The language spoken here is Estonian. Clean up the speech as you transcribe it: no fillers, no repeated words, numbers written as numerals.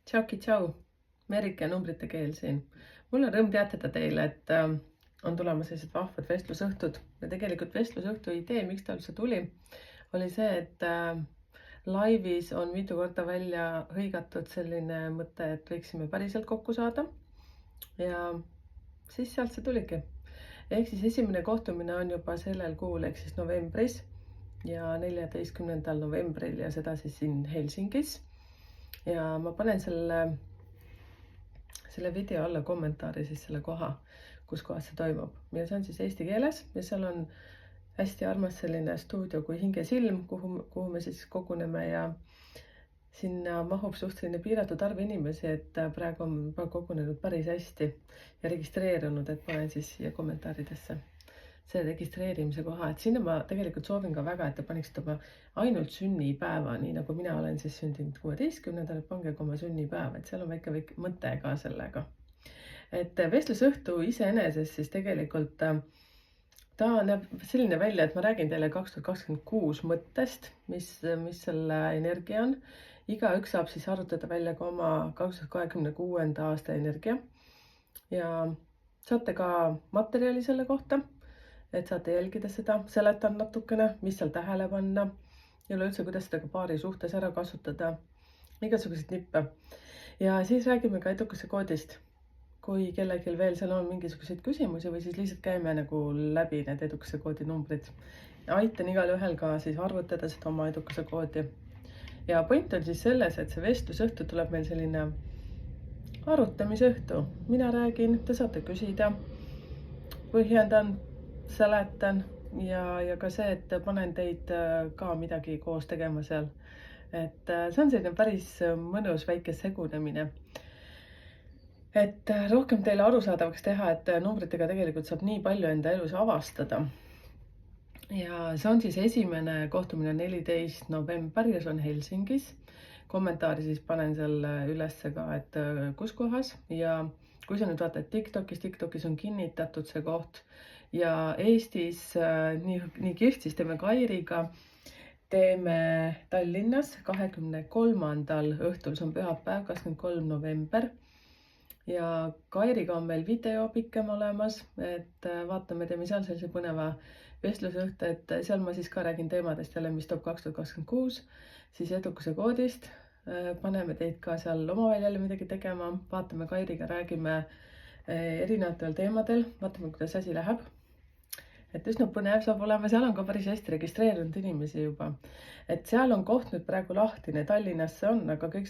Tšauki tšau, Merike numbrite keel siin. Mul on rõõm teatada teile, et on tulemas sellised vahvad vestlusõhtud ja tegelikult vestlusõhtu idee, miks ta üldse tuli, oli see, et laivis on mitu korda välja hõigatud selline mõte, et võiksime päriselt kokku saada ja siis sealt see tuligi. Ehk siis esimene kohtumine on juba sellel kuul, ehk siis novembris ja 14. novembril ja seda siis siin Helsingis. Ja ma panen selle video alla kommentaari siis selle koha, kus kohas see toimub. Ja see on siis eesti keeles ja seal on hästi armas selline stuudio kui Hingesilm, kuhu me siis koguneme ja sinna mahub suhteline piiratud arv inimesi, et praegu on juba kogunenud päris hästi ja registreerunud, et panen siis siia kommentaaridesse selle registreerimise koha, et sinna ma tegelikult soovin ka väga, et te paniksite oma ainult sünnipäeva, nii nagu mina olen siis sündinud 16. Pange ka oma sünnipäev, et seal on väike mõte ka sellega. Et vestlusõhtu iseenesest siis tegelikult ta näeb selline välja, et ma räägin teile 2026 mõttest, mis selle energia on. Igaüks saab siis arutada välja ka oma 2026. aasta energia ja saate ka materjali selle kohta, et saate jälgida seda, seletan natukene, mis seal tähele panna ja üleüldse, kuidas seda ka paari suhtes ära kasutada, igasuguseid nippe. Ja siis räägime ka edukuse koodist, kui kellelgi veel seal on mingisuguseid küsimusi või siis lihtsalt käime nagu läbi need edukuse koodi numbrid. Aitan igal ühel ka siis arvutada seda oma edukuse koodi. Ja point on siis selles, et see vestlusõhtu tuleb meil selline arutamisõhtu. Mina räägin, te saate küsida, põhjendan, seletan ja ka see, et panen teid ka midagi koos tegema seal. Et see on selline päris mõnus väike segunemine. Et rohkem teile arusaadavaks teha, et numbritega tegelikult saab nii palju enda elus avastada. Ja see on siis esimene kohtumine 14. november ja see on Helsingis. Kommentaari siis panen selle ülesse ka, et kus kohas ja kui sa nüüd vaatad TikTokis on kinnitatud see koht ja Eestis nii Kirstis teeme Kairiga, teeme Tallinnas 23. õhtul, see on pühapäev, 23. november ja Kairiga on meil video pikem olemas, et vaatame, teeme seal sellise põneva vestlusõhtu, et seal ma siis ka räägin teemadest jälle, mis toob 2026, siis edukuse koodist. Paneme teid ka seal omavahel jälle midagi tegema, vaatame Kairiga, räägime erinevatel teemadel, vaatame, kuidas asi läheb. Et üsna põnev saab olema, seal on ka päris hästi registreerunud inimesi juba. Et seal on koht nüüd praegu lahtine, Tallinnas see on, aga kõik